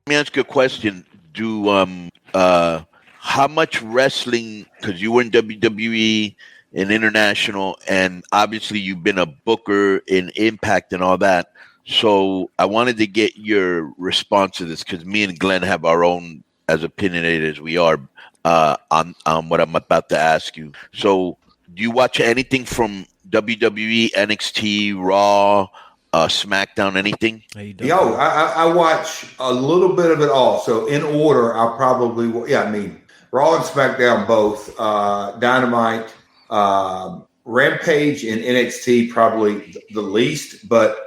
me ask you a question. Do how much wrestling? Because you were in WWE and international, and obviously you've been a booker in Impact and all that. So I wanted to get your response to this because me and Glenn have our own, as opinionated as we are, on what I'm about to ask you. So do you watch anything from WWE, NXT, Raw, SmackDown, anything? Yo, I watch a little bit of it all. So in order, I'll probably, yeah, I mean, Raw and SmackDown both, Dynamite, Rampage and NXT probably the least. But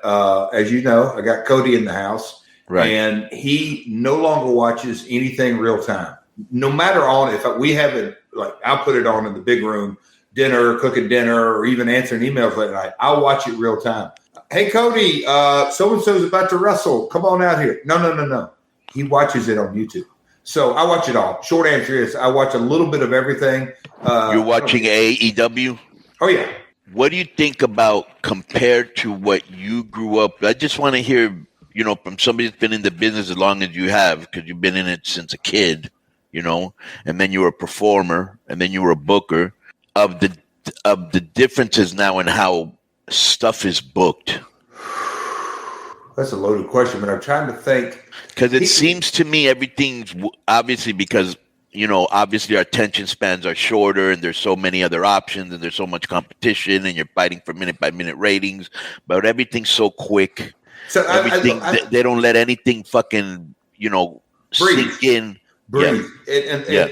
as you know, I got Cody in the house, Right. and he no longer watches anything real time. No matter on if we have it, like I'll put it on in the big room, dinner, cooking dinner, or even answering emails late night. I'll watch it real time. Hey, Cody, so-and-so's about to wrestle. Come on out here. No. He watches it on YouTube. So I watch it all. Short answer is I watch a little bit of everything. You're watching AEW? Oh, yeah. What do you think about compared to what you grew up? I just want to hear, from somebody that's been in the business as long as you have, because you've been in it since a kid, and then you were a performer, and then you were a booker, of the differences now in how stuff is booked. That's a loaded question, but I'm trying to think. Because it seems to me everything's obviously because, obviously our attention spans are shorter and there's so many other options and there's so much competition and you're fighting for minute by minute ratings, but everything's so quick. So everything, they don't let anything fucking, sink in. Breathe. Yeah.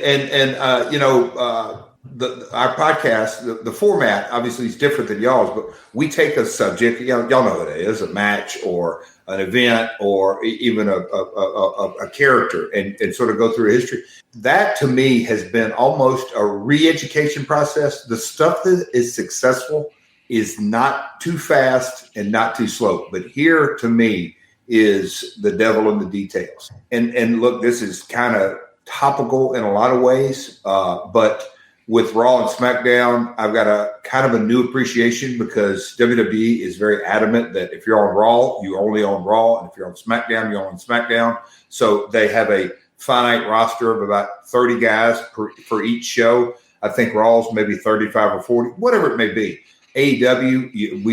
Our podcast, the format obviously is different than y'all's, but we take a subject, y'all know what it is, a match or an event or even a character and sort of go through history. That to me has been almost a re-education process. The stuff that is successful is not too fast and not too slow. But here to me is the devil in the details. And look, this is kind of topical in a lot of ways, but with Raw and SmackDown, I've got a kind of a new appreciation because WWE is very adamant that if you're on Raw, you only on Raw. And if you're on SmackDown, you're on SmackDown. So they have a finite roster of about 30 guys for each show. I think Raw's maybe 35 or 40, whatever it may be. AEW,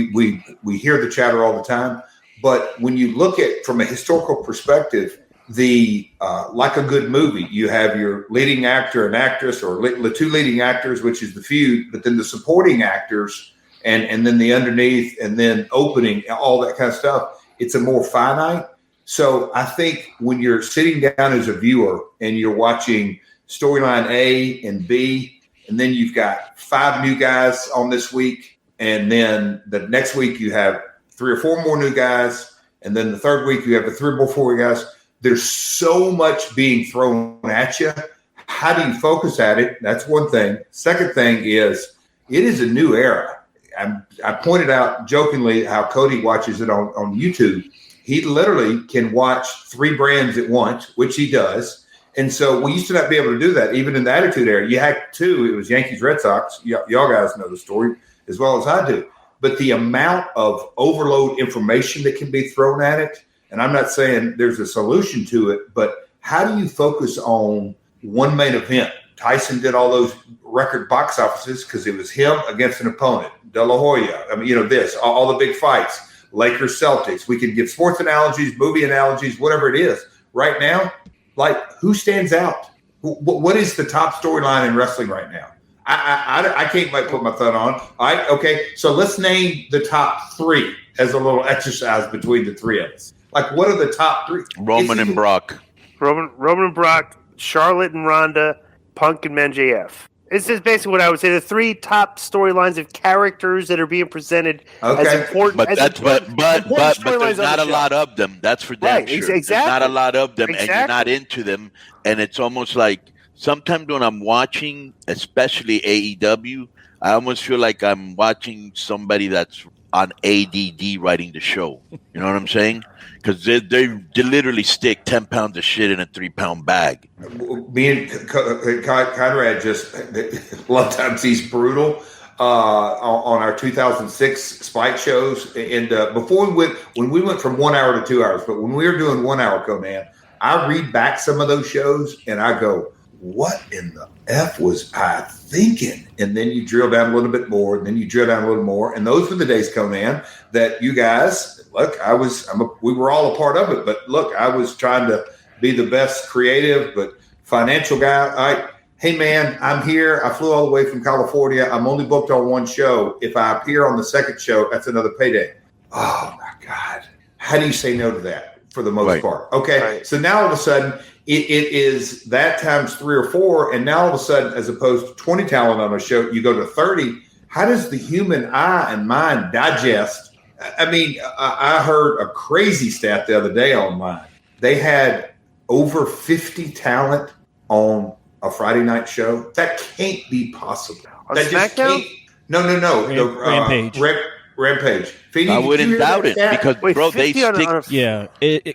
we hear the chatter all the time. But when you look at from a historical perspective, like a good movie, you have your leading actor and actress, or the two leading actors, which is the feud, but then the supporting actors, and then the underneath, and then opening, all that kind of stuff. It's a more finite. So I think when you're sitting down as a viewer and you're watching storyline A and B, and then you've got 5 new guys on this week, and then the next week you have 3 or 4 more new guys, and then the third week you have the 3 or 4 guys. There's so much being thrown at you. How do you focus at it? That's one thing. Second thing is it is a new era. I pointed out jokingly how Cody watches it on YouTube. He literally can watch 3 brands at once, which he does. And so we used to not be able to do that, even in the Attitude Era. You had 2. It was Yankees, Red Sox. Y'all guys know the story as well as I do. But the amount of overload information that can be thrown at it, and I'm not saying there's a solution to it, but how do you focus on one main event? Tyson did all those record box offices because it was him against an opponent. De La Hoya, all the big fights, Lakers, Celtics. We can give sports analogies, movie analogies, whatever it is. Right now, like who stands out? What is the top storyline in wrestling right now? I can't quite put my thumb on. All right, okay. So let's name the top 3 as a little exercise between the 3 of us. Like, what are the top 3? Roman and Brock, Charlotte and Ronda, Punk and MJF. This is basically what I would say. The 3 top storylines of characters that are being presented as important. But there's not a lot of them. That's for damn sure. Exactly. There's not a lot of them, and you're not into them. And it's almost like sometimes when I'm watching, especially AEW, I almost feel like I'm watching somebody that's on ADD writing the show. You know what I'm saying? Because they literally stick 10 pounds of shit in a 3-pound bag. Me and Conrad just a lot of times he's brutal on our 2006 Spike shows. And before when we went from 1 hour to 2 hours, but when we were doing 1 hour, Konnan, I read back some of those shows and I go, what in the F was I thinking? And then you drill down a little bit more, and then you drill down a little more. And those were the days, Konnan, that you guys, look, we were all a part of it, but look, I was trying to be the best creative, but financial guy. Hey man, I'm here. I flew all the way from California. I'm only booked on one show. If I appear on the second show, that's another payday. Oh my God. How do you say no to that for the most part? Okay. Right. So now all of a sudden it is that times 3 or 4. And now all of a sudden, as opposed to 20 talent on a show, you go to 30. How does the human eye and mind digest? I mean, I heard a crazy stat the other day online. They had over 50 talent on a Friday night show. That can't be possible. That just can't. No. Rampage. Rampage. Feeny, I wouldn't doubt it because, bro, they stick.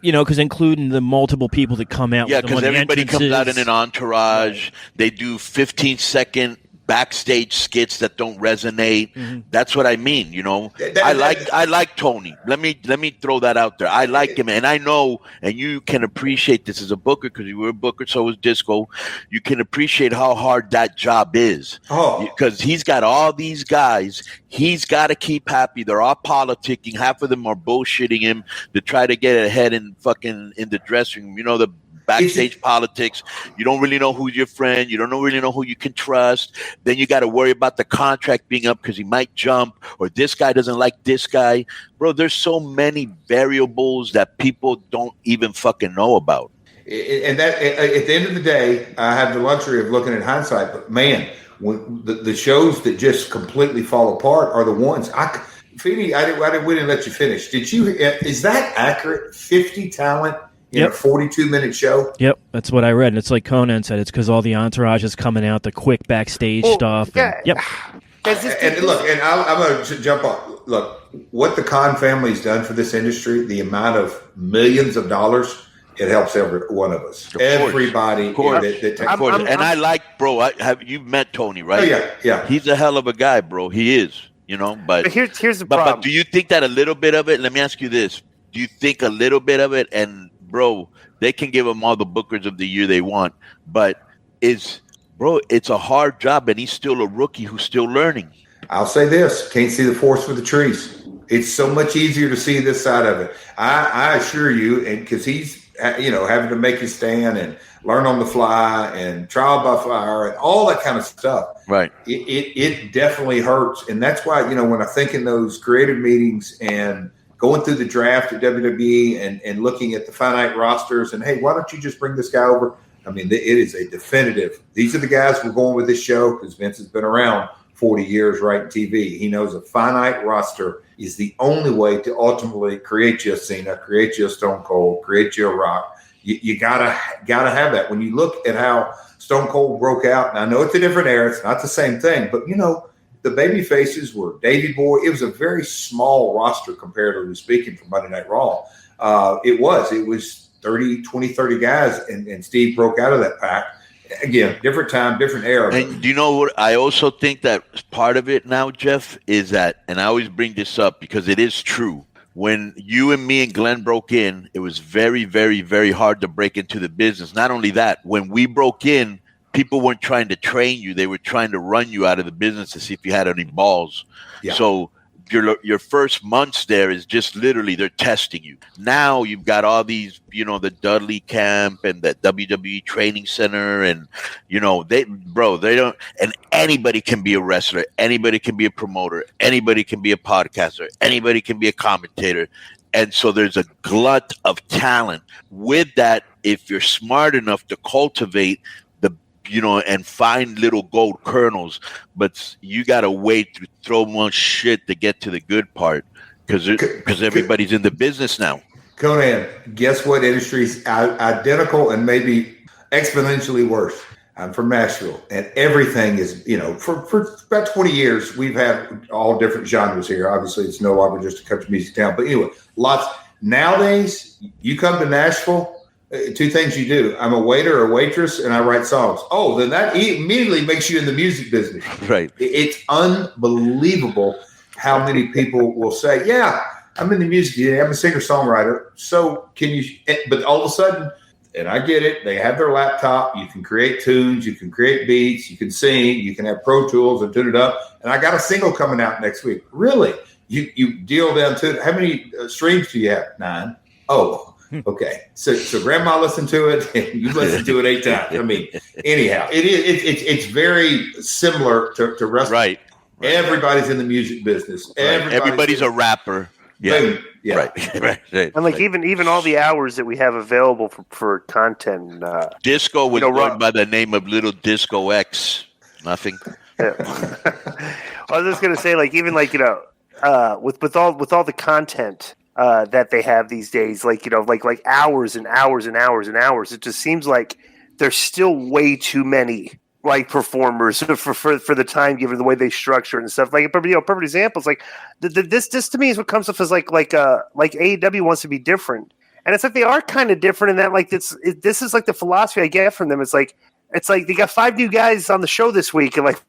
Because including the multiple people that come out. Yeah, because everybody comes out in an entourage. Right. They do 15-second backstage skits that don't resonate. Mm-hmm. That's what I mean. You know, I like Tony. Let me throw that out there. I like him, and I know, and you can appreciate this as a booker because you were a booker. So was Disco. You can appreciate how hard that job is. Because he's got all these guys. He's got to keep happy. They're all politicking. Half of them are bullshitting him to try to get ahead in the dressing room. You know, the backstage politics. You don't really know who's your friend. You don't really know who you can trust. Then you got to worry about the contract being up because he might jump, or this guy doesn't like this guy. Bro, there's so many variables that people don't even fucking know about. And that, at the end of the day, I have the luxury of looking at hindsight. But man, when the shows that just completely fall apart are the ones. Feeny, we didn't let you finish. Is that accurate? 50 talent in a 42-minute show? Yep, that's what I read. And it's like Konnan said, it's because all the entourage is coming out, the quick backstage stuff. Yeah. Yep. And look, and I'm going to jump on. Look, what the Khan family's done for this industry, the amount of millions of dollars, it helps every one of us. Everybody. Of course. And I like, bro, you've met Tony, right? Oh, yeah. He's a hell of a guy, bro. He is, you know. But here's the problem. But do you think that a little bit of it, let me ask you this. Do you think a little bit of it, and bro, they can give him all the bookers of the year they want, but it's a hard job, and he's still a rookie who's still learning. I'll say this: can't see the forest for the trees. It's so much easier to see this side of it. I assure you, and because he's having to make his stand and learn on the fly and trial by fire and all that kind of stuff. Right. It definitely hurts, and that's why when I think in those creative meetings and going through the draft at WWE and looking at the finite rosters and, hey, why don't you just bring this guy over? I mean, it is a definitive. These are the guys we're going with this show because Vince has been around 40 years writing TV. He knows a finite roster is the only way to ultimately create you a Cena, create you a Stone Cold, create you a Rock. You gotta have that. When you look at how Stone Cold broke out, and I know it's a different era, it's not the same thing, but the baby faces were Davey Boy. It was a very small roster comparatively speaking for Monday Night Raw. It was 30 guys, and Steve broke out of that pack. Again, different time, different era. And do you know what? I also think that part of it now, Jeff, is that, and I always bring this up because it is true. When you and me and Glenn broke in, it was very, very, very hard to break into the business. Not only that, when we broke in, people weren't trying to train you. They were trying to run you out of the business to see if you had any balls. Yeah. So your first months there is just literally they're testing you. Now you've got all these, the Dudley camp and the WWE training center, and they don't. And anybody can be a wrestler. Anybody can be a promoter. Anybody can be a podcaster. Anybody can be a commentator. And so there's a glut of talent. With that, if you're smart enough to cultivate and find little gold kernels, but you got to wait to throw more shit to get to the good part because everybody's in the business now. Konnan, guess what industry's identical and maybe exponentially worse? I'm from Nashville, and everything is, for about 20 years, we've had all different genres here. Obviously, it's no longer just a country music town, but anyway, lots. Nowadays, you come to Nashville, two things you do. I'm a waiter or waitress, and I write songs. Oh, then that immediately makes you in the music business. Right. It's unbelievable how many people will say, yeah, I'm in the music. Yeah, I'm a singer-songwriter. So can you – but all of a sudden, and I get it. They have their laptop. You can create tunes. You can create beats. You can sing. You can have Pro Tools and tune it up. And I got a single coming out next week. Really? You deal down to it. How many streams do you have? 9. Oh, okay. So grandma listened to it, and you listened to it 8 times. I mean, anyhow, it's very similar to wrestling. Right. Everybody's in the music business. Everybody's a rapper. Yeah. Boom. Yeah. Right. And like even all the hours that we have available for content. Disco was going by the name of Little Disco X. Nothing. Yeah. I was just gonna say, like, even like, with all the content that they have these days, like, like hours and hours and hours and hours, it just seems like there's still way too many like performers for the time given, the way they structure it and stuff. Like, perfect examples. Like this to me is what comes off as like AEW wants to be different, and it's like they are kind of different in that, like, this is like the philosophy I get from them. It's like they got 5 new guys on the show this week, and like,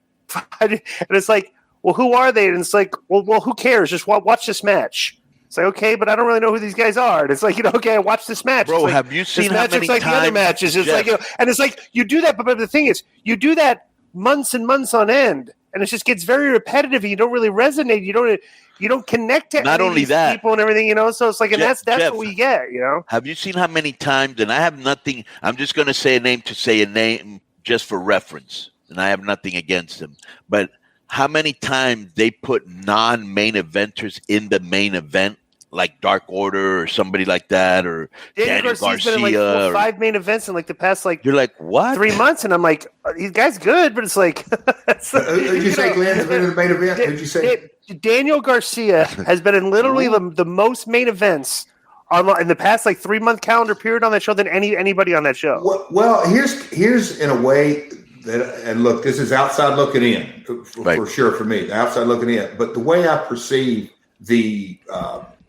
and it's like, well, who are they? And it's like, well, who cares? Just watch this match. It's like, okay, but I don't really know who these guys are. And it's like, okay, I watch this match. Bro, like, have you seen how many like times? The other matches. It's Jeff, like, and it's like you do that, but the thing is, you do that months and months on end, and it just gets very repetitive. And you don't really resonate. You don't connect to not only that people and everything, So it's like, and Jeff, that's what we get, Have you seen how many times? And I have nothing. I'm just going to say a name just for reference, and I have nothing against them, but how many times they put non-main eventers in the main event, like Dark Order or somebody like that, or Daniel Garcia, been in like 5 main events in like the past, like, you're like, what, 3 months, and I'm like, these guys good, but it's like, who'd you say Glenn's been in the main event? Who'd you say? Daniel Garcia has been in literally the most main events in the past like 3-month calendar period on that show than anybody on that show. Well, here's in a way. And look, this is outside looking in for sure for me, outside looking in. But the way I perceive the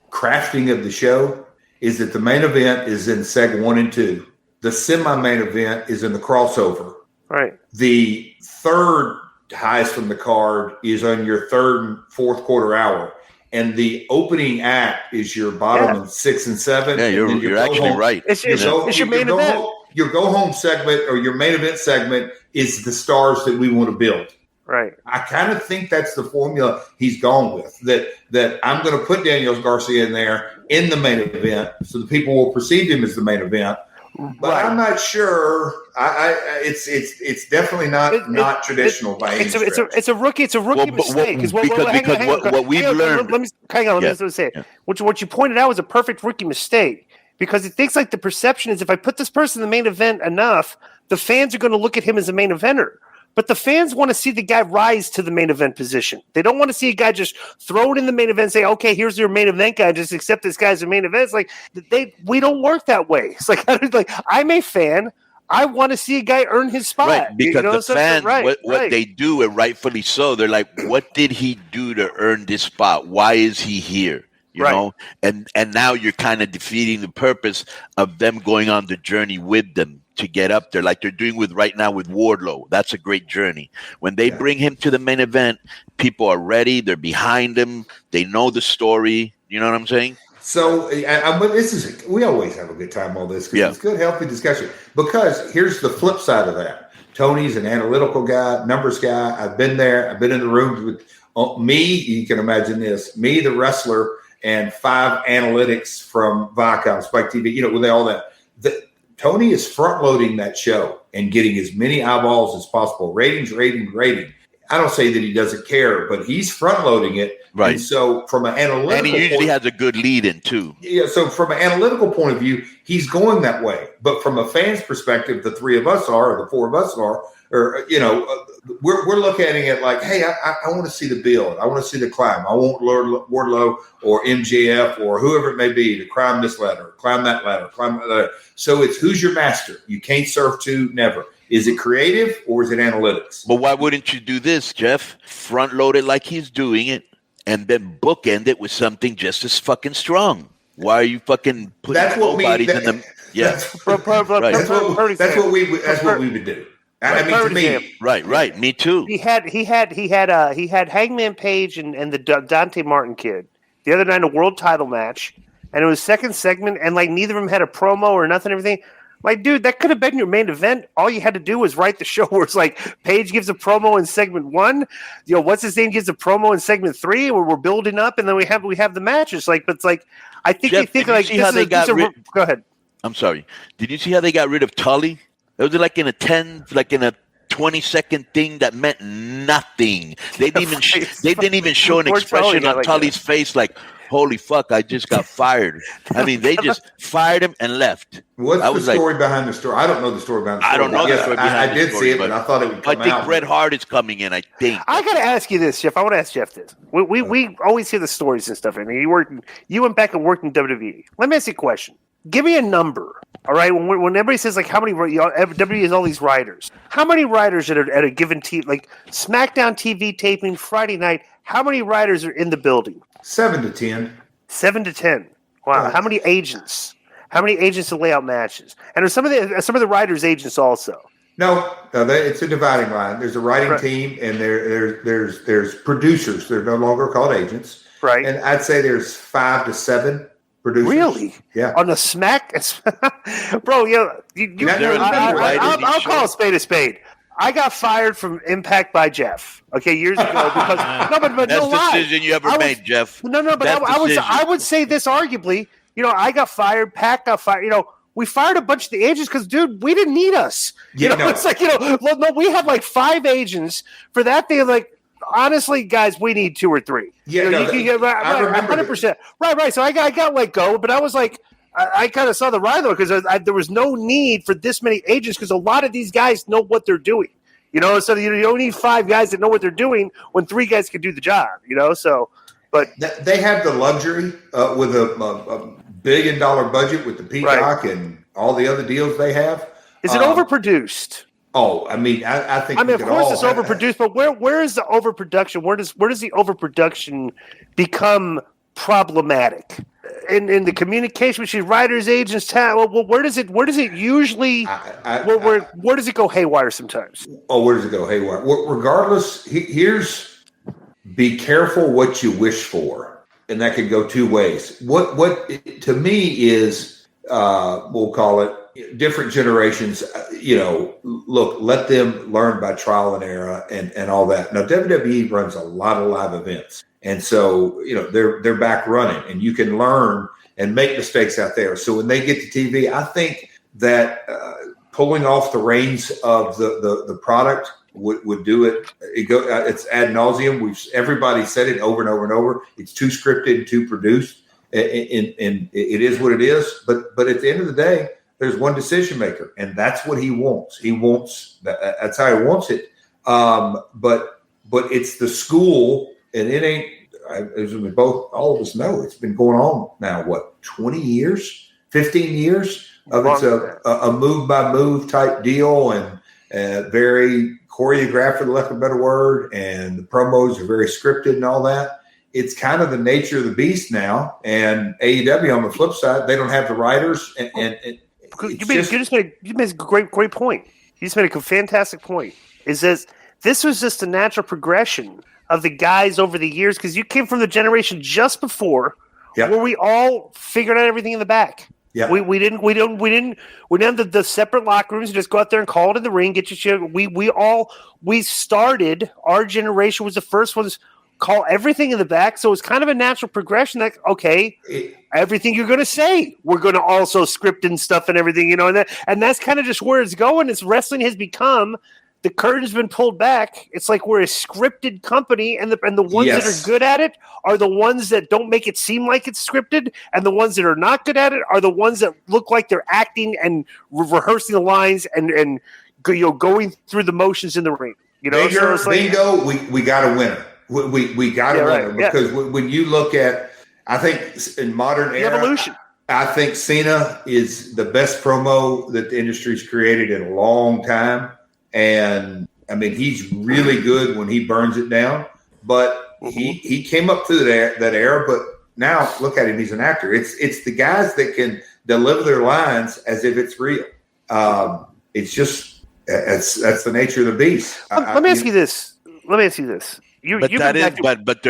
crafting of the show is that the main event is in seg 1 and 2. The semi-main event is in the crossover. Right. The third highest from the card is on your 3rd and 4th quarter hour. And the opening act is your bottom of 6 and 7. Yeah, you're actually right. It's your main event. Your go-home segment or your main event segment is the stars that we want to build. Right. I kind of think that's the formula he's gone with, that I'm going to put Daniel Garcia in there in the main event so the people will perceive him as the main event. But I'm not sure. It's definitely not traditional by any stretch. It's a rookie mistake. Because what we've learned. Let me say it. What you pointed out was a perfect rookie mistake. Because it thinks like the perception is if I put this person in the main event enough, the fans are going to look at him as a main eventer. But the fans want to see the guy rise to the main event position. They don't want to see a guy just throw it in the main event and say, okay, here's your main event guy. Just accept this guy's a main event. It's like we don't work that way. It's like I'm a fan. I want to see a guy earn his spot. Right, because the fans, what they do, and rightfully so, they're like, what did he do to earn this spot? Why is he here? You know, and now you're kind of defeating the purpose of them going on the journey with them to get up there, like they're doing right now with Wardlow. That's a great journey. When they bring him to the main event, people are ready. They're behind him. They know the story. You know what I'm saying? So we always have a good time on this because it's good, healthy discussion. Because here's the flip side of that. Tony's an analytical guy, numbers guy. I've been there. I've been in the rooms with me. You can imagine this. Me, the wrestler, and 5 analytics from Viacom, Spike TV, with all that. Tony is front loading that show and getting as many eyeballs as possible. Ratings. I don't say that he doesn't care, but he's front loading it. Right. And so from an analytical and he usually has a good lead in too. Yeah. So from an analytical point of view, he's going that way. But from a fan's perspective, the 3 of us are, or the 4 of us are, or we're looking at it like, hey, I want to see the build. I want to see the climb. I want Wardlow or MJF or whoever it may be to climb this ladder, climb that ladder, climb that ladder. So it's who's your master? You can't serve 2, never. Is it creative or is it analytics? But why wouldn't you do this, Jeff? Front load it like he's doing it and then bookend it with something just as fucking strong. Why are you fucking putting nobodies in them? Yeah. That's what we would do. I mean, to me, right. Me too. He had Hangman Page and the Dante Martin kid the other night in a world title match, and it was second segment, and like neither of them had a promo or nothing. Everything. Like, dude, that could have been your main event. All you had to do was write the show where it's like Paige gives a promo in segment 1. What's his name gives a promo in segment 3, where we're building up, and then we have the matches. Like, but it's like, I think Jeff, they think did you like see how they got rid- Go ahead. I'm sorry. Did you see how they got rid of Tully? It was like in a 20-second thing that meant nothing. They didn't even show an expression on Tully's face like, holy fuck, I just got fired. I mean, they just fired him and left. What's the story behind the story? I don't know the story behind the story. I don't know the story behind I did see it, but I thought it would come out. I think Bret Hart is coming in, I think. I got to ask you this, Jeff. I want to ask Jeff this. We always hear the stories and stuff. I mean, you went back and worked in WWE. Let me ask you a question. Give me a number, all right? When everybody says, like, how many WWE has all these writers. How many writers at a given team, like SmackDown TV taping Friday night, how many writers are in the building? 7 to 10. 7 to 10. Wow. Right. How many agents? How many agents to lay out matches? And are some of the writers agents also? No, it's a dividing line. There's a writing team, and there's producers. They're no longer called agents. Right. And I'd say there's 5 to 7 producers. Really? Yeah. On the Smack, bro. I'll call a spade a spade. I got fired from Impact by Jeff. Okay, years ago because but best no lie. decision you ever made, Jeff. No, but I would say this arguably. I got fired. Pat got fired. We fired a bunch of the agents because, dude, we didn't need us. It's like we had like 5 agents for that thing. Like, honestly, guys, we need 2 or 3. Yeah, you can get right, 100%. Right. So I got let go, but I was like, I kind of saw the ride though because there was no need for this many agents because a lot of these guys know what they're doing. So you don't need 5 guys that know what they're doing when 3 guys can do the job. So, but they have the luxury with a $1 billion budget with the Peacock and all the other deals they have. Is it overproduced? Oh, I mean, I think. I mean, of course, it's overproduced, but where is the overproduction? Where does the overproduction become problematic? In the communication between writers, agents, talent. Well, where does it usually? Where does it go haywire sometimes? Oh, where does it go haywire? Regardless, here's be careful what you wish for, and that can go 2 ways. What to me is we'll call it different generations. Look, let them learn by trial and error and all that. Now, WWE runs a lot of live events. And so, they're back running and you can learn and make mistakes out there. So when they get to TV, I think that pulling off the reins of the product would do it. It's ad nauseum. Everybody said it over and over and over. It's too scripted and too produced. And it is what it is. But at the end of the day, there's one decision maker, and that's what he wants. He wants that's how he wants it. But it's the school. And it ain't, as we all of us know, it's been going on now, 20 years, 15 years of it's a move-by-move type deal and very choreographed, for the lack of a better word, and the promos are very scripted and all that. It's kind of the nature of the beast now. And AEW, on the flip side, they don't have the writers. You just made a great point. You just made a fantastic point. Is this was just a natural progression of the guys over the years, because you came from the generation just before where we all figured out everything in the back. Yeah, we didn't have the separate locker rooms. You just go out there and call it in the ring, get your shit. We started. Our generation was the first ones call everything in the back, so it's kind of a natural progression. That everything you're going to say, we're going to also script and stuff and everything, and that's kind of just where it's going. It's wrestling has become. The curtain's been pulled back. It's like we're a scripted company, and the ones that are good at it are the ones that don't make it seem like it's scripted, and the ones that are not good at it are the ones that look like they're acting and rehearsing the lines and going through the motions in the ring. Bingo, we got a winner. We got a winner because when you look at, I think in modern era, evolution. I think Cena is the best promo that the industry's created in a long time. And I mean, he's really good when he burns it down, but he came up through that era. But now look at him; he's an actor. It's the guys that can deliver their lines as if it's real. It's just that's the nature of the beast. Let me ask you this. But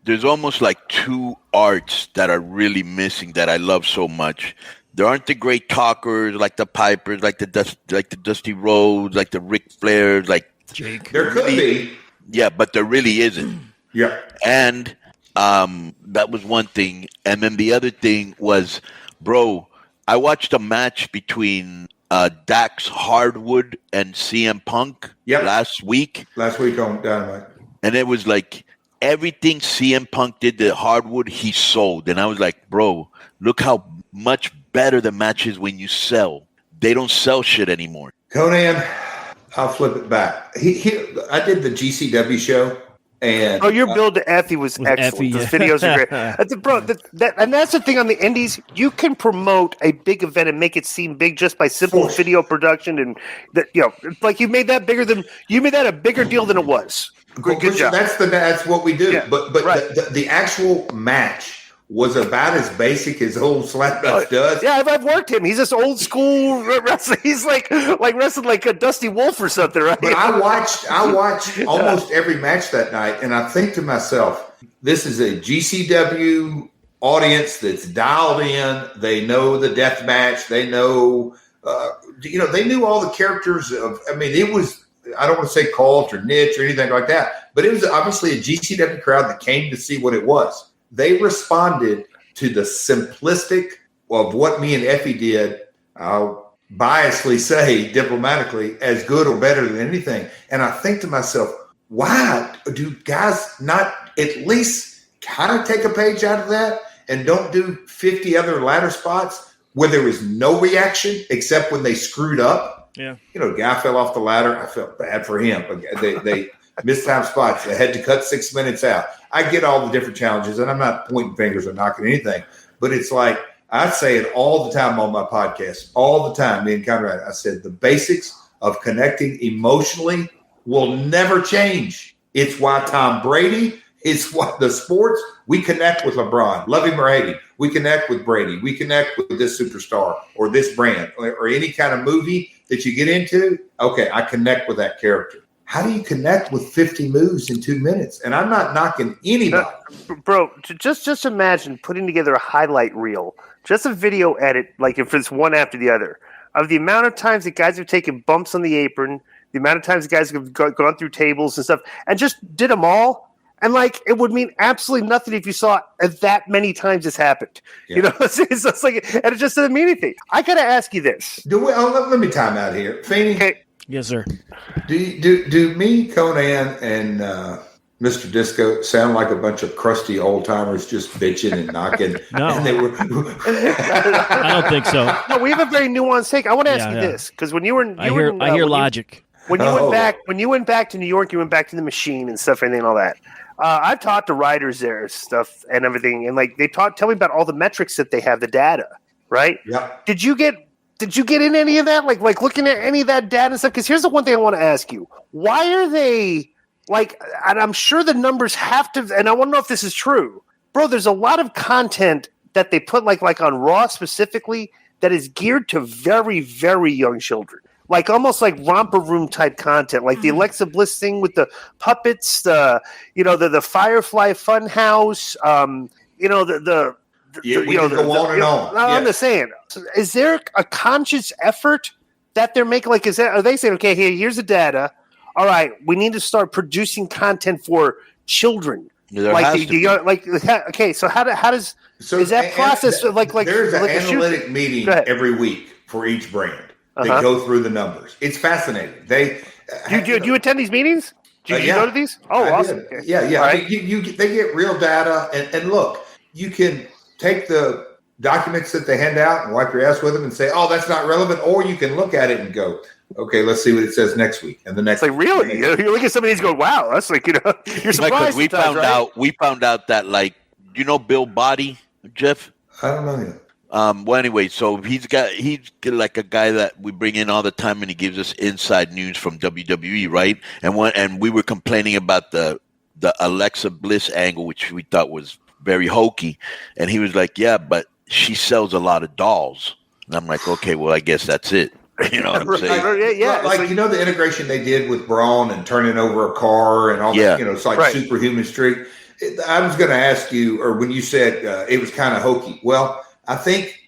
there's almost like 2 arts that are really missing that I love so much. There aren't the great talkers like the Pipers, like the Dusty Rhodes, like the Ric Flairs, like Jake. There could be. Yeah, but there really isn't. Yeah. And that was one thing. And then the other thing was, bro, I watched a match between Dax Hardwood and CM Punk last week. Last week on Dynamite. And it was like everything CM Punk did to Hardwood, he sold. And I was like, bro, look how much better the match is when you sell. They don't sell shit anymore. Konnan, I'll flip it back. I did the GCW show. And your build to Effie was excellent. Effie, Those videos are great. Bro, and that's the thing on the indies. You can promote a big event and make it seem big just by simple video production, and like you made that a bigger deal than it was. Good job. That's what we do. Yeah, but right. the actual match was about as basic as old Slapnuts does. Yeah, I've worked him. He's this old school wrestler. He's like wrestling like a Dusty Wolf or something, right? But I watched almost every match that night, and I think to myself, this is a GCW audience that's dialed in. They know the death match. They know, they knew all the characters of. I mean, it was. I don't want to say cult or niche or anything like that, but it was obviously a GCW crowd that came to see what it was. They responded to the simplistic of what me and Effie did. I'll biasly say, diplomatically, as good or better than anything. And I think to myself, why do guys not at least kind of take a page out of that and don't do 50 other ladder spots where there was no reaction except when they screwed up? Yeah. Guy fell off the ladder. I felt bad for him. They missed time spots. They had to cut 6 minutes out. I get all the different challenges, and I'm not pointing fingers or knocking anything, but it's like I say it all the time on my podcast, all the time, me and Conrad. I said the basics of connecting emotionally will never change. It's why Tom Brady, it's why the sports, we connect with LeBron, love him or hate him. We connect with Brady. We connect with this superstar or this brand or any kind of movie that you get into. Okay, I connect with that character. How do you connect with 50 moves in 2 minutes? And I'm not knocking anybody. Bro, just imagine putting together a highlight reel, just a video edit, like if it's one after the other, of the amount of times that guys have taken bumps on the apron, the amount of times guys have gone through tables and stuff, and just did them all. And like, it would mean absolutely nothing if you saw that many times this happened. Yeah. It's like, and it just doesn't mean anything. I got to ask you this. Let me time out here. Feeney. Okay. Yes, sir. Do me, Konnan, and Mr. Disco sound like a bunch of crusty old timers just bitching and knocking? No. And they were I don't think so. No, we have a very nuanced take. I want to ask you this because when you were, I hear logic. When you went back to New York, you went back to the Machine and stuff, and all that. I've talked to writers there, stuff and everything, and like they tell me about all the metrics that they have, the data, right? Yeah. Did you get in any of that? Like looking at any of that data and stuff? Because here's the one thing I want to ask you: why are they like? And I'm sure the numbers have to. And I want to know if this is true, bro. There's a lot of content that they put like on Raw specifically that is geared to very, very young children. Like almost like romper room type content, like the Alexa Bliss thing with the puppets, the Firefly Funhouse, we can go on and on. I'm just saying, is there a conscious effort that they're making? Like, are they saying, okay, here's the data. All right, we need to start producing content for children. Yeah, okay, so how does is that process like there's like an analytic meeting every week for each brand. They go through the numbers. It's fascinating. Do you attend these meetings? Do you go to these? Oh, awesome. Okay. Yeah. Right. I mean, they get real data, and look, you can take the documents that they hand out and wipe your ass with them and say, "Oh, that's not relevant," or you can look at it and go, "Okay, let's see what it says next week." And the next, it's like really, you look at some of these, and go, "Wow, that's like you're surprised." We found out that Bill Body, Jeff. I don't know him. Well, anyway, so he's like a guy that we bring in all the time, and he gives us inside news from WWE, right? And we were complaining about the Alexa Bliss angle, which we thought was very hokey, and he was like, "Yeah, but she sells a lot of dolls." And I'm like, "Okay, well, I guess that's it." You know what I'm saying? Yeah. Like the integration they did with Braun and turning over a car and all that. It's like superhuman streak. I was going to ask you, or when you said it was kind of hokey. Well, I think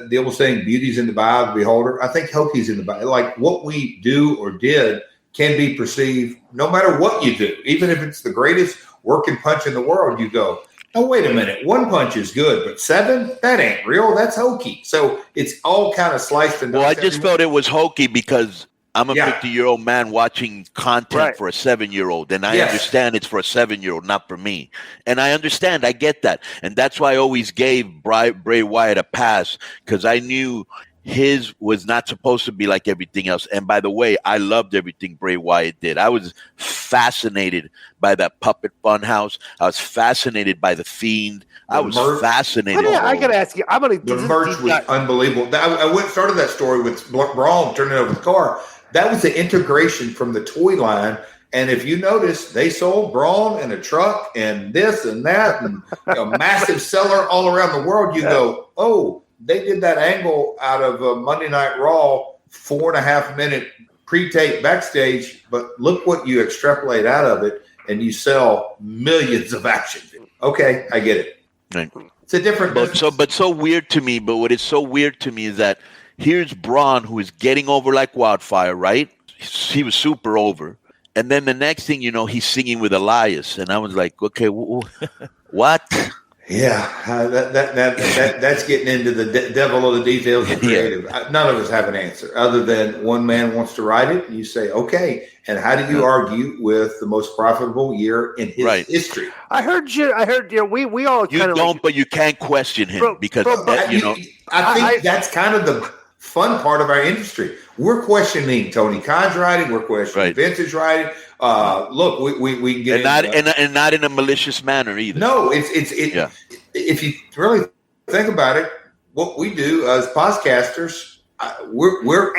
the old saying, beauty's in the eye of the beholder. I think hockey's in the eye. Like what we do or did can be perceived no matter what you do. Even if it's the greatest working punch in the world, you go, oh, wait a minute. One punch is good, but 7? That ain't real. That's hokey. So it's all kind of sliced and diced. Well, I just felt it was hokey because I'm a 50-year-old man watching content for a 7-year-old, and I understand it's for a 7-year-old, not for me. And I understand. I get that. And that's why I always gave Bray Wyatt a pass, because I knew his was not supposed to be like everything else. And by the way, I loved everything Bray Wyatt did. I was fascinated by that puppet funhouse. I was fascinated by the Fiend. I was fascinated. I got to ask you. The merch was unbelievable. I started that story with Braun turning over the car. That was the integration from the toy line. And if you notice, they sold Braun in a truck and this and that, and a massive seller all around the world. You go, oh, they did that angle out of Monday Night Raw, 4.5 minute pre-tape backstage, but look what you extrapolate out of it, and you sell millions of action. Okay, I get it. Right. It's a different business. But so weird to me. But what is so weird to me is that here's Braun, who is getting over like wildfire, right? He was super over. And then the next thing you know, he's singing with Elias. And I was like, okay, what? Yeah, that's getting into the devil of the details of creative. None of us have an answer other than one man wants to write it. And you say, okay, and how do you argue with the most profitable year in his history? I heard we all kind of don't, but you can't question him because I think that's kind of the fun part of our industry. We're questioning Tony Khan's writing. We're questioning Vince's writing. Look, we can get and not in a malicious manner either. No, it's if you really think about it, what we do as podcasters, we're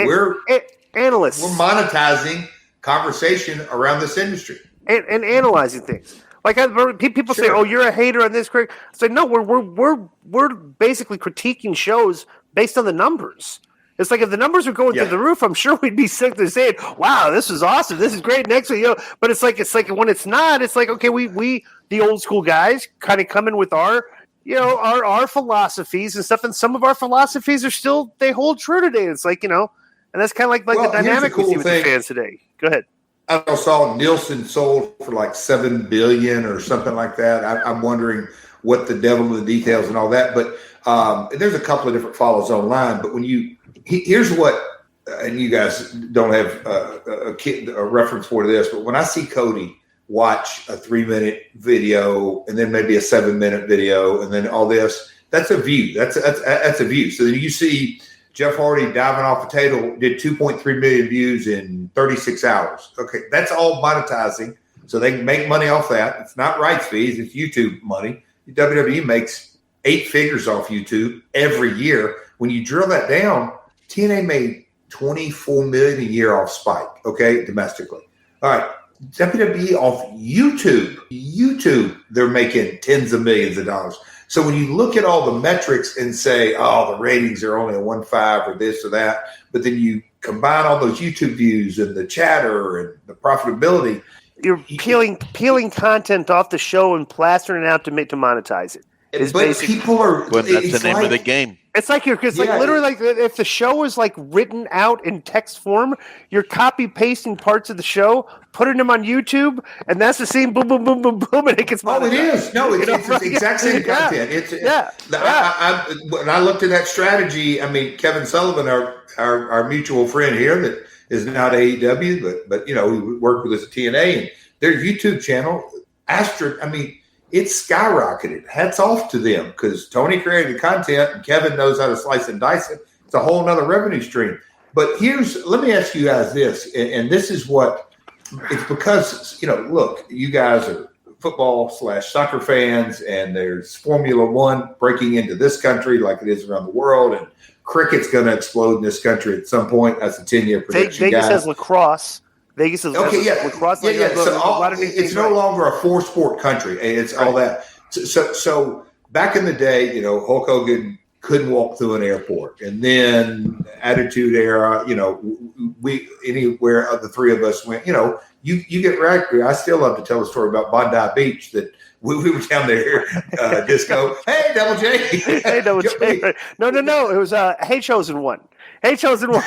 analysts. We're monetizing conversation around this industry and analyzing things. Like people say, "Oh, you're a hater on this." I say, "No, we're basically critiquing shows based on the numbers." It's like if the numbers were going through the roof, I'm sure we'd be sick to saying, "Wow, this is awesome. This is great." Next week, but it's like when it's not, it's like okay, we the old school guys kind of come in with our philosophies and stuff, and some of our philosophies are still they hold true today. It's like and that's kind of like the dynamic we see with the fans today. Go ahead. I saw Nielsen sold for like $7 billion or something like that. I'm wondering what the devil of the details and all that, but there's a couple of different follows online. But when here's what, and you guys don't have a reference for this, but when I see Cody watch a 3-minute video and then maybe a 7-minute video and then all this, that's a view. That's a view. So then you see Jeff Hardy diving off the table, did 2.3 million views in 36 hours. Okay, that's all monetizing. So they can make money off that. It's not rights fees, it's YouTube money. WWE makes 8 figures off YouTube every year. When you drill that down, TNA made $24 million a year off Spike, okay, domestically. All right, WWE off YouTube, they're making tens of millions of dollars. So when you look at all the metrics and say, oh, the ratings are only a 1.5 or this or that, but then you combine all those YouTube views and the chatter and the profitability. You're peeling content off the show and plastering it out to monetize it. But people are. Well, that's the name of the game. It's like literally like if the show is like written out in text form, you're copy pasting parts of the show, putting them on YouTube, and that's the same boom, boom, boom, boom, boom, and it gets monetized. Oh, it is. No, it's the exact same content. When I looked at that strategy, I mean, Kevin Sullivan, our mutual friend here that is now at AEW, but he worked with us at TNA, and their YouTube channel, it's skyrocketed. Hats off to them because Tony created the content and Kevin knows how to slice and dice it. It's a whole nother revenue stream. But let me ask you guys this, and this is what it's because, look, you guys are football/soccer fans, and there's Formula One breaking into this country like it is around the world, and cricket's going to explode in this country at some point. That's a 10-year prediction. Vegas has lacrosse. Vegas is lacrosse. So it's no longer a 4-sport country. It's all that. So back in the day, Hulk Hogan couldn't walk through an airport, and then Attitude Era. We anywhere the three of us went. You get rugby. I still love to tell a story about Bondi Beach that we were down there, disco. Hey, Double J. Hey, Double J. No. It was Hey Chosen One. Hey Chosen One.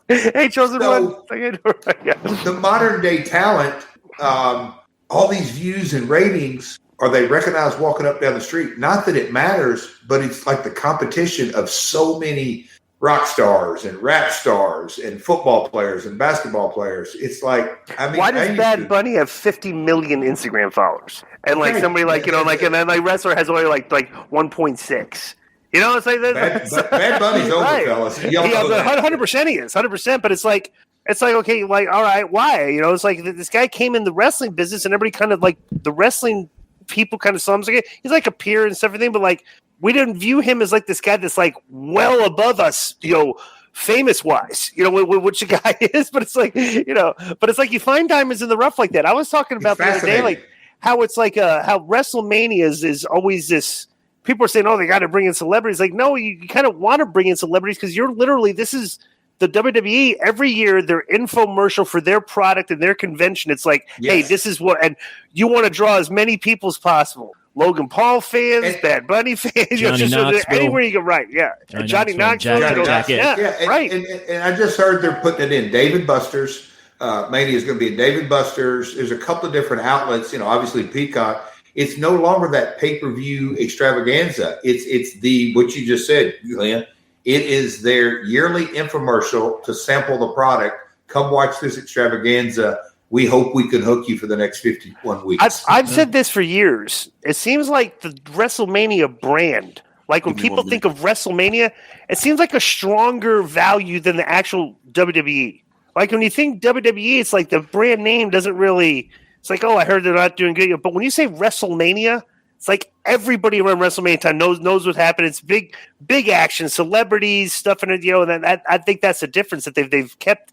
Hey Chosen One. The modern day talent, all these views and ratings, are they recognized walking up down the street? Not that it matters, but it's like the competition of so many rock stars and rap stars and football players and basketball players. It's like, I mean, why does Bad Bunny have 50 million Instagram followers? And like somebody like, and then like wrestler has only like 1.6. You know, it's like Bad Bunny's over, right. Fellas. 100% he is, 100%. But it's like, okay, like, all right, why? You know, it's like this guy came in the wrestling business and everybody kind of like the wrestling people kind of saw him as like, he's like a peer and stuff, everything, but like, we didn't view him as like this guy that's like well above us, you know, famous wise, you know, which the guy is. But it's like, you know, but it's like you find diamonds in the rough like that. I was talking about the other day, like how it's like how WrestleMania is always this. People are saying, oh, they got to bring in celebrities. Like, no, you kind of want to bring in celebrities because you're literally, this is the WWE every year, their infomercial for their product and their convention. It's like, hey, this is what, and you want to draw as many people as possible. Logan Paul fans, Bad Bunny fans, anywhere you go, right? Yeah, Johnny Knoxville, right. And I just heard they're putting it in David Buster's. Mania is going to be in David Buster's. There's a couple of different outlets. You know, obviously Peacock. It's no longer that pay-per-view extravaganza. It's the what you just said, Glenn. It is their yearly infomercial to sample the product. Come watch this extravaganza. We hope we can hook you for the next 51 weeks. I've said this for years. It seems like the WrestleMania brand, like when people think of WrestleMania, it seems like a stronger value than the actual WWE. Like when you think WWE, it's like the brand name doesn't really, it's like, oh, I heard they're not doing good. But when you say WrestleMania, it's like everybody around WrestleMania time knows what happened. It's big action, celebrities, stuff in it, you know. And I think that's the difference that they've kept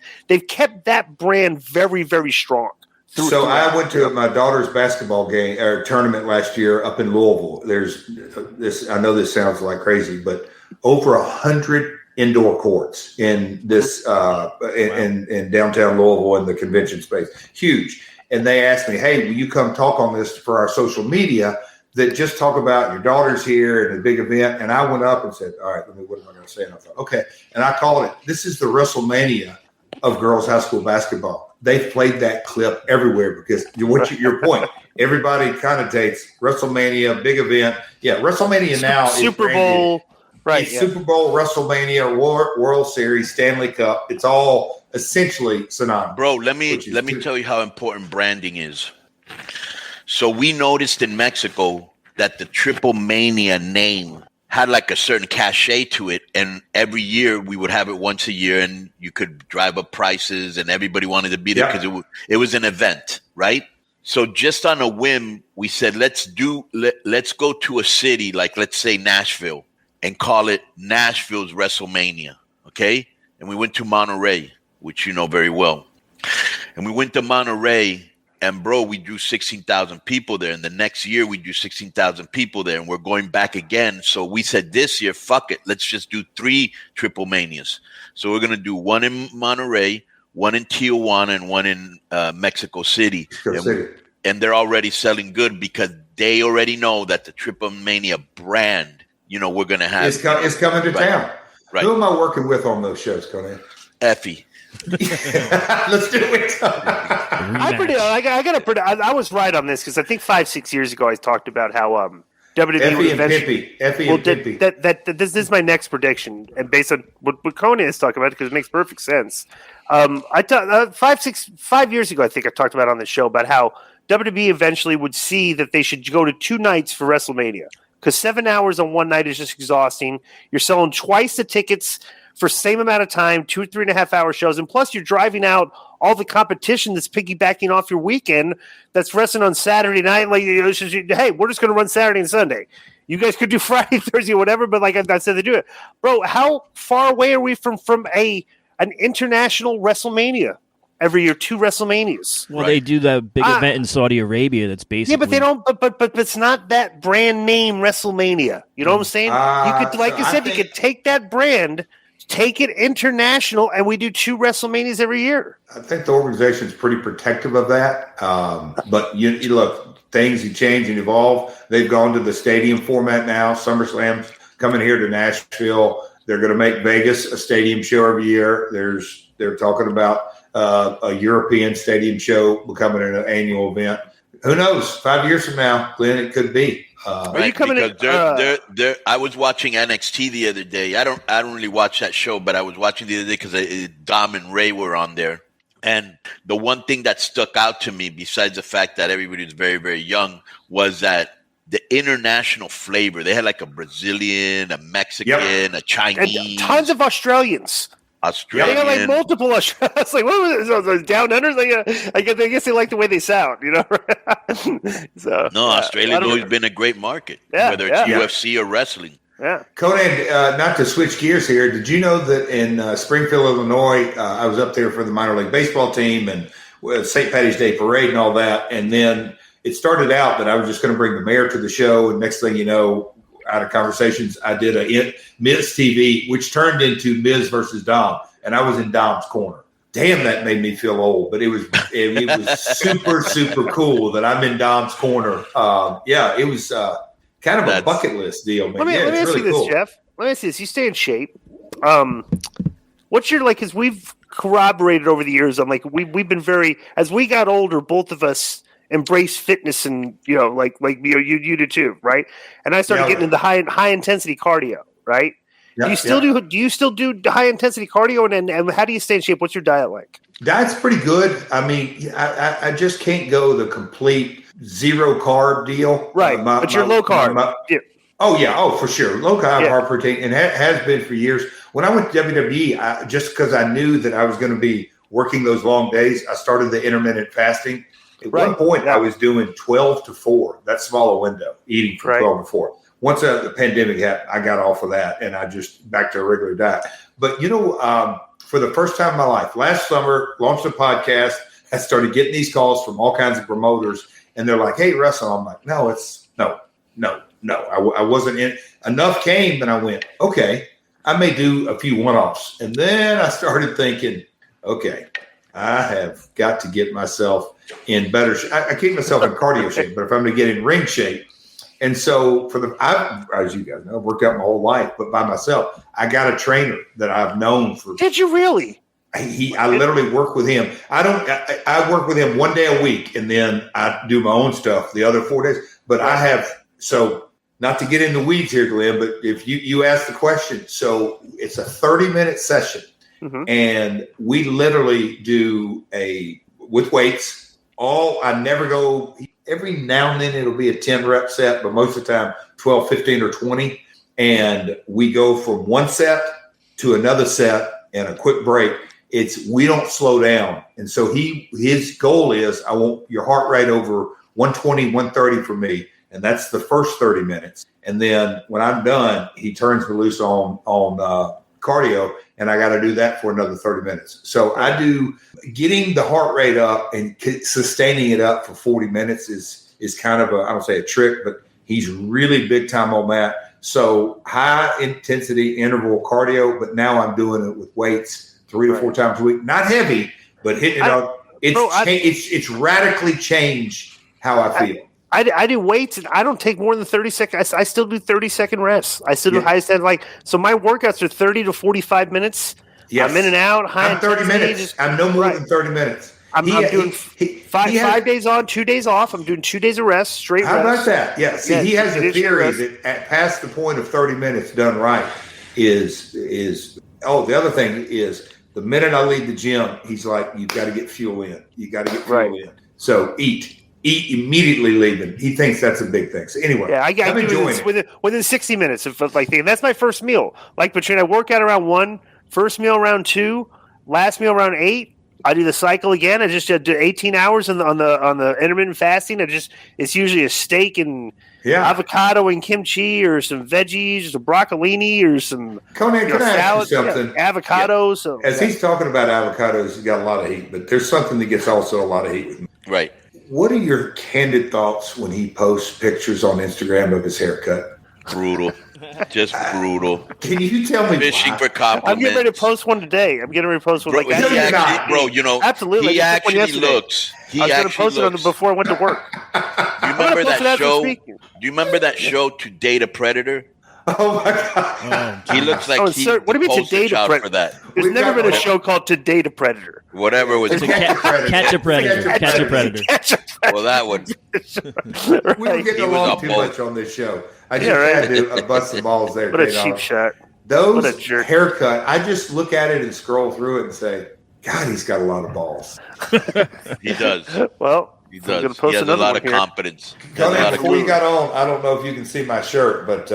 that brand very, very strong. So I went to my daughter's basketball game or tournament last year up in Louisville. There's this. I know this sounds like crazy, but over 100 indoor courts in this in downtown Louisville in the convention space, huge. And they asked me, "Hey, will you come talk on this for our social media?" That just talk about your daughter's here and a big event. And I went up and said, all right, what am I going to say? And I thought, okay. And I called it, this is the WrestleMania of girls high school basketball. They've played that clip everywhere because your point, everybody connotates WrestleMania, big event. Yeah, WrestleMania now is Super Bowl. Right. Yeah. Super Bowl, WrestleMania, World Series, Stanley Cup. It's all essentially synonymous. Bro, let me tell you how important branding is. So we noticed in Mexico that the Triple Mania name had like a certain cachet to it. And every year we would have it once a year and you could drive up prices and everybody wanted to be there because it was an event, right? So just on a whim, we said, let's go to a city like, let's say Nashville and call it Nashville's WrestleMania. Okay. And we went to Monterey, which you know very well. And we went to Monterey. And, bro, we drew 16,000 people there. And the next year, we drew 16,000 people there. And we're going back again. So we said this year, fuck it. Let's just do 3 Triple Manias. So we're going to do one in Monterey, one in Tijuana, and one in Mexico City. And they're already selling good because they already know that the Triple Mania brand, you know, we're going to have. It's coming to town. Right. Who am I working with on those shows, Konnan? Effie. Let's do it. I was right on this because I think 5-6 years ago I talked about how WWE would eventually. This is my next prediction, and based on what Konnan is talking about, because it makes perfect sense. 5 years ago, I think I talked about on the show about how WWE eventually would see that they should go to 2 nights for WrestleMania because 7 hours on one night is just exhausting. You're selling twice the tickets for same amount of time, 2 3.5 hour shows. And plus you're driving out all the competition that's piggybacking off your weekend that's wrestling on Saturday night. Like, hey, we're just going to run Saturday and Sunday. You guys could do Friday, Thursday, whatever. But like I said, they do it. Bro, how far away are we from an international WrestleMania? Every year, 2 WrestleManias. Well, they do that big event in Saudi Arabia. That's basically but they don't. But it's not that brand name WrestleMania. You know what I'm saying? You could, like you said, you could take that brand, take it international, and we do 2 WrestleManias every year. I think the organization is pretty protective of that. But you look, things change and evolve. They've gone to the stadium format now. SummerSlam's coming here to Nashville. They're going to make Vegas a stadium show every year. They're talking about a European stadium show becoming an annual event. Who knows? 5 years from now, Glenn, it could be. Are you coming in? I was watching NXT the other day. I don't really watch that show, but I was watching the other day because Dom and Ray were on there. And the one thing that stuck out to me, besides the fact that everybody was very, very young, was that the international flavor. They had like a Brazilian, a Mexican, a Chinese, and tons of Australians. They got like multiple Australians. Like, what was it? Down Unders? I guess they like the way they sound, you know? Australia's always been a great market, whether it's UFC or wrestling. Yeah. Konnan, not to switch gears here, did you know that in Springfield, Illinois, I was up there for the minor league baseball team and St. Patty's Day parade and all that, and then it started out that I was just going to bring the mayor to the show, and next thing you know, out of conversations, I did a Miz TV, which turned into Miz versus Dom, and I was in Dom's corner. Damn, that made me feel old, but it was super, super cool that I'm in Dom's corner. It was kind of a bucket list deal, man. Let me ask you this, cool. Jeff. Let me ask you this. You stay in shape. What's your, like, because we've corroborated over the years, I'm like, we've been very, as we got older, both of us embrace fitness, and you do too, right? And I started getting into high intensity cardio, right? Do you still do high intensity cardio, and how do you stay in shape? What's your diet like? Diet's pretty good. I mean, I just can't go the complete zero carb deal, right? But you're low carb. Oh, for sure, low carb, high protein, and has been for years. When I went to WWE, just because I knew that I was going to be working those long days, I started the intermittent fasting. At one point, I was doing 12 to 4, that smaller window, eating from 12 to 4. Once the pandemic happened, I got off of that, and I just back to a regular diet. But, for the first time in my life, last summer, launched a podcast. I started getting these calls from all kinds of promoters, and they're like, hey, Russell. I'm like, no. I wasn't in. Enough came, and I went, okay, I may do a few one-offs. And then I started thinking, okay, I have got to get myself in better shape. I keep myself in cardio shape, but if I'm going to get in ring shape. And so as you guys know, I've worked out my whole life, but by myself, I got a trainer that I've known for. Did you really? I literally work with him. I work with him 1 day a week, and then I do my own stuff the other 4 days. But so not to get in the weeds here, Glenn, but if you ask the question, so it's a 30-minute session. Mm-hmm. And we literally do with weights. I never go, every now and then it'll be a 10 rep set, but most of the time 12, 15, or 20. And we go from one set to another set and a quick break. We don't slow down. And so his goal is, I want your heart rate over 120, 130 for me. And that's the first 30 minutes. And then when I'm done, he turns me loose on cardio, and I got to do that for another 30 minutes. So I do getting the heart rate up and sustaining it up for 40 minutes is kind of I don't say a trick, but he's really big time on that. So high intensity interval cardio, but now I'm doing it with weights 3 to 4 times a week. Not heavy, but hitting it up. It's radically changed how I feel. I do weights, and I don't take more than 30 seconds. I still do 30-second rests. I still do high intensity. So my workouts are 30 to 45 minutes. Yes. I'm in and out. I'm 30 minutes. I'm no more than 30 minutes. I'm doing 5 days on, 2 days off. I'm doing 2 days of rest, straight rest. How about that? Yeah. See, he has a theory that past the point of 30 minutes done right is the other thing is the minute I leave the gym, he's like, you've got to get fuel in. You got to get fuel in. So eat immediately leaving. He thinks that's a big thing. So anyway, I'm enjoying it. Within 60 minutes of like thinking, that's my first meal. Like between I work out around 1, first meal around 2, last meal around 8. I do the cycle again. I just do 18 hours on the intermittent fasting. It's usually a steak and avocado and kimchi, or some veggies, or some broccolini, or some Konnan, can I ask you something? Avocados. So, as he's talking about avocados, he's got a lot of heat, but there's something that gets also a lot of heat with me. Right. What are your candid thoughts when he posts pictures on Instagram of his haircut? Brutal. Just brutal. Can you tell me Fishing why? for compliments. I'm getting ready to post one today. Bro, Like, he actually, bro, you know, absolutely. he I just took one actually yesterday. looks. He I was going to actually post it on looks. before I went to work. Do you remember post it that as we're show? speaking. Do you remember that show, To Date a Predator? Oh my God. He looks like he's sir, what do the you mean To poster Date a child Predator? for that. There's We've never got been a one. show called To Date a Predator. Whatever was It's it. a catch a predator. Catch a predator. Well, that one. We were getting He was along on too both. much on this show. I just Yeah, right. had to bust some balls there. What a J-Dog. cheap shot. Those What a jerk. haircut, I just look at it and scroll through it and say, God, he's got a lot of balls. He does. Well, He I'm gonna does. post He has a another lot one of here. confidence. He has a Konnan, lot of before you got on, I don't know if you can see my shirt, but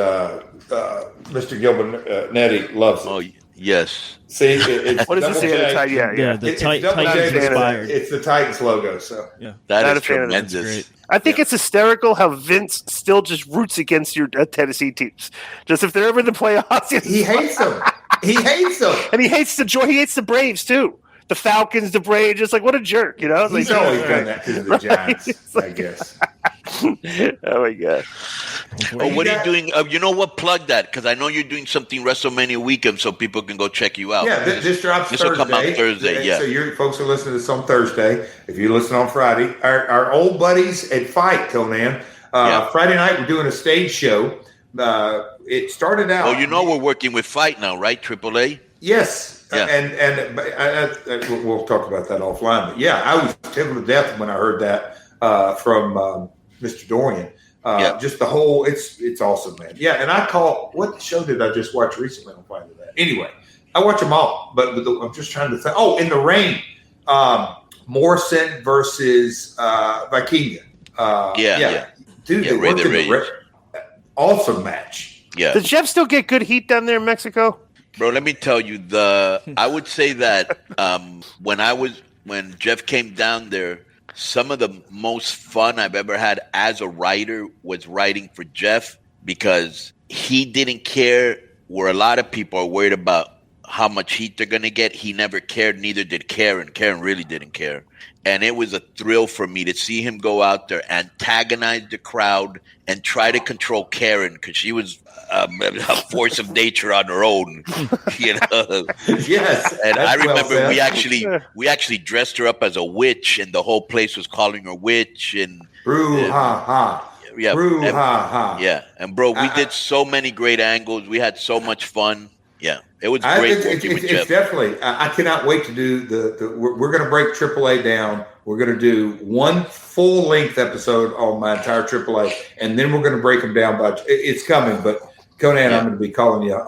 Mr. Gilbert Nettie loves it. Oh, yes. See, it's What does it double say on the J. side? Yeah. Yeah, the It's double Titans J, but inspired. it's the Titans logo. So Yeah. That Not is a fan of that. That's tremendous. great. I think it's hysterical how Vince still just roots against your Tennessee teams. Just if they're ever in the playoffs, he hates them. He hates them. and he hates the Braves too. The Falcons, the Braves, just like what a jerk, you know? It's He's like, always all done right. that because of the Giants, It's I like- guess. Oh my god! Oh, what are you got- doing? You know what? Plug that because I know you're doing something WrestleMania weekend, so people can go check you out. Yeah, this drops This will Thursday. come out Thursday, yeah. So your folks are listening to this on Thursday. If you listen on Friday, our old buddies at Fight, Konnan. Yeah. Friday night, we're doing a stage show. It started out. Oh, you know we're working with Fight now, right? AAA. Yes. Yeah. And we'll talk about that offline. But yeah, I was tickled to death when I heard that from Mr. Dorian. Yeah. Just the whole, it's awesome, man. Yeah, and I call, what show did I just watch recently on Friday that? Anyway, I watch them all, but I'm just trying to think. Oh, In the Rain, Morrison versus Vikinga. Yeah. Dude, Yeah, they Ray worked the in the Rage. awesome match. Yeah. Does Jeff still get good heat down there in Mexico? Bro, let me tell you, I would say that when Jeff came down there, some of the most fun I've ever had as a writer was writing for Jeff because he didn't care where a lot of people are worried about how much heat they're going to get. He never cared, neither did Karen. Karen really didn't care. And it was a thrill for me to see him go out there, antagonize the crowd, and try to control Karen because she was a force of nature on her own, you know. Yes. And that's I remember well said. we actually dressed her up as a witch, and the whole place was calling her witch. And Brew ha ha. yeah, Brew and, ha ha. yeah, and bro, we did so many great angles. We had so much fun. Yeah, it was great working with Jeff. It's definitely. I cannot wait to do we're going to break AAA down. We're going to do one full length episode on my entire AAA, and then we're going to break them down. But it's coming. But Konnan, I'm going to be calling you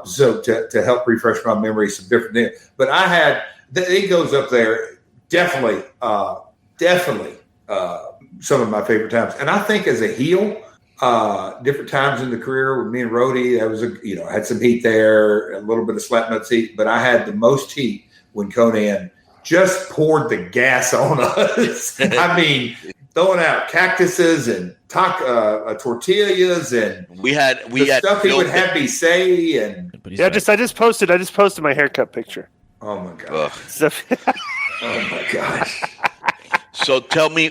Zoe to help refresh my memory some different things. But I had it goes up there. Definitely some of my favorite times. And I think as a heel. Different times in the career with me and Rhodey, that was I had some heat there, a little bit of slap nuts heat, but I had the most heat when Konnan just poured the gas on us. I mean, throwing out cactuses and tortillas and we had stuff he would have me say and But he's Yeah, back. I just posted my haircut picture. oh my god, Ugh. So, oh my gosh. So tell me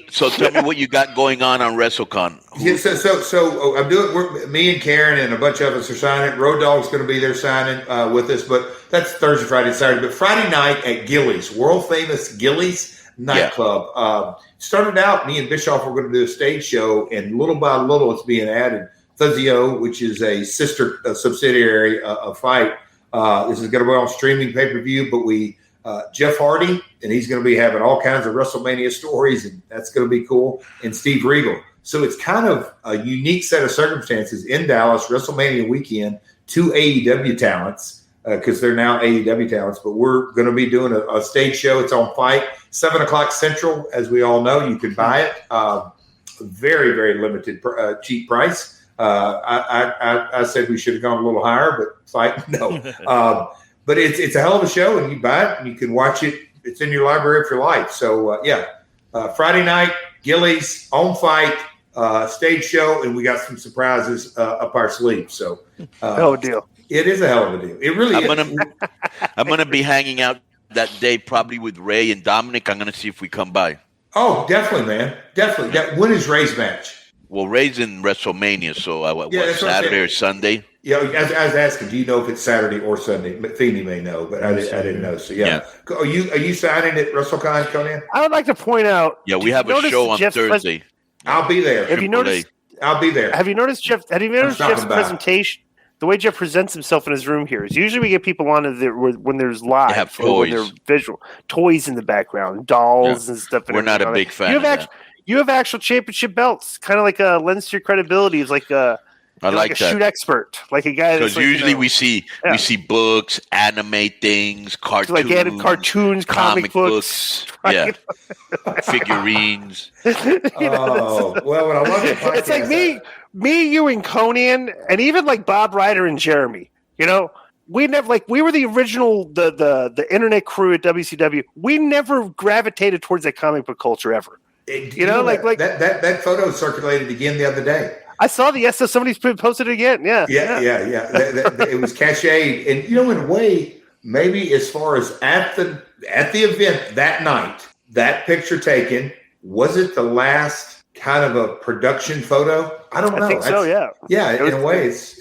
what you got going on WrestleCon. Yeah, so I'm doing. Me and Karen and a bunch of us are signing. Road Dogg's going to be there signing with us, but that's Thursday, Friday, Saturday. But Friday night at Gillies, world famous Gillies nightclub. Started out, me and Bischoff were going to do a stage show, and little by little, it's being added. Fuzzy-O, which is a sister subsidiary of Fight. This is going to be on streaming pay-per-view, but Jeff Hardy, and he's going to be having all kinds of WrestleMania stories, and that's going to be cool. And Steve Regal. So it's kind of a unique set of circumstances in Dallas, WrestleMania weekend, two AEW talents, because they're now AEW talents. But we're going to be doing a stage show. It's on Fight, 7 o'clock Central. As we all know, you can buy it. Very, very limited, cheap price. I said we should have gone a little higher, but Fight, no. But it's a hell of a show, and you buy it, and you can watch it. It's in your library for life. So, Friday night, Gillies, on Fight, stage show, and we got some surprises up our sleeve. So, hell of a deal. It is a hell of a deal. It really is. I'm gonna be hanging out that day probably with Ray and Dominic. I'm gonna see if we come by. Oh, definitely, man. Definitely. When is Ray's match? Well, Ray's in WrestleMania, so what, that's what I'm Saturday saying. or Sunday? Yeah, I was asking, do you know if it's Saturday or Sunday? Feeney may know, but I didn't know. So yeah. Are you signing at WrestleCon, Konnan? I would like to point out. Yeah, we have a show on Thursday. I'll be there. Have you noticed? I'll be there. Have you noticed Jeff's presentation? The way Jeff presents himself in his room here is usually we get people on when there's live, have toys. When they're visual toys in the background, dolls and stuff. We're not a big fan of that. You have actual championship belts, kind of like a lends to your credibility. It's like a like a shoot expert, like a guy. Because usually we see books, anime things, cartoons, like cartoons, comic books, figurines. Well, when I love the podcast, it's like me, you, and Konnan, and even like Bob Ryder and Jeremy. You know, we never we were the original the internet crew at WCW. We never gravitated towards that comic book culture ever. That photo circulated again the other day. I saw somebody's posted it again. Yeah. It was cached, and in a way, maybe as far as at the event that night, that picture taken, was it the last kind of a production photo? I don't know. I think so. Yeah. Yeah. In a way, it's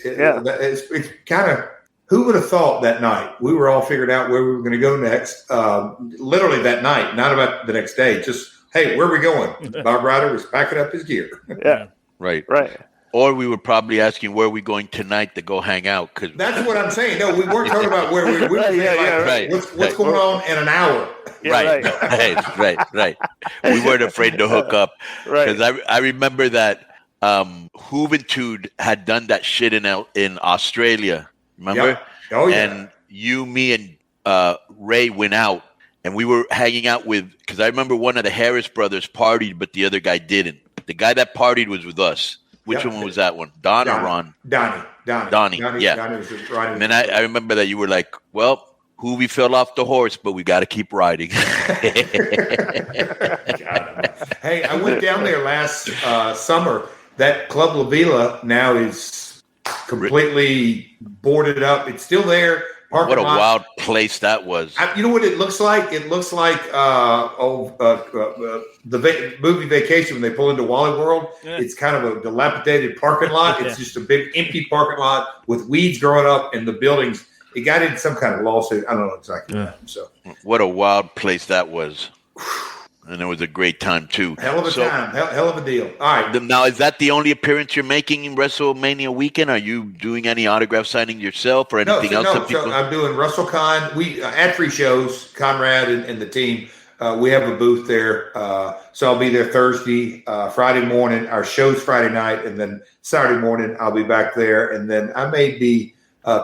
kind of. Who would have thought that night we were all figured out where we were going to go next? Literally that night, not about the next day. Just. Hey, where are we going? Bob Ryder was packing up his gear. Yeah. Right. Or we were probably asking where are we going tonight to go hang out. Cause that's what I'm saying. No, we weren't talking about where we were. What's going on in an hour? Yeah, right. We weren't afraid to hook up. Because I remember that Juventud had done that shit in Australia. Remember? Yep. Oh, yeah. And you, me, and Ray went out. And we were hanging out because I remember one of the Harris brothers partied, but the other guy didn't. The guy that partied was with us. Which one was that one? Don or Ron? Donnie. Yeah. Donnie was riding. And then I remember that you were like, well, Hoovy fell off the horse, but we got to keep riding. Hey, I went down there last summer. That Club La Vila now is completely boarded up. It's still there. What a wild place that was. You know what it looks like? It looks like the movie Vacation when they pull into Wally World. Yeah. It's kind of a dilapidated parking lot. It's just a big empty parking lot with weeds growing up in the buildings. It got into some kind of lawsuit. I don't know exactly. Yeah. So, what a wild place that was. And it was a great time, too. Hell of a time. Hell of a deal. All right. Now, is that the only appearance you're making in WrestleMania weekend? Are you doing any autograph signing yourself or anything else? No, so I'm doing WrestleCon. We ad-free shows, Conrad and the team. We have a booth there. So I'll be there Thursday, Friday morning. Our show's Friday night. And then Saturday morning, I'll be back there. And then I may be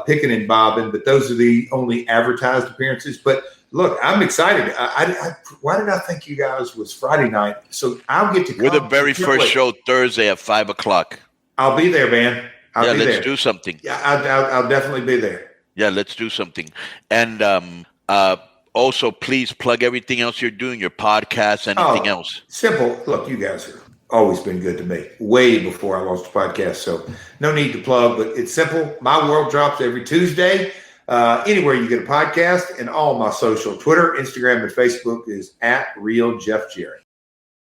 picking and bobbing, but those are the only advertised appearances. But look, I'm excited. Why did I think you guys was Friday night? So I'll get to come. We're the very first show Thursday at 5:00. I'll be there, man. Let's do something. Yeah, I'll definitely be there. Yeah, let's do something. And also, please plug everything else you're doing, your podcast, anything else. Simple. Look, you guys have always been good to me, way before I launched the podcast. So no need to plug, but it's simple. My World drops every Tuesday. Anywhere you get a podcast, and all my social, Twitter, Instagram, and Facebook is @RealJeffJarrett.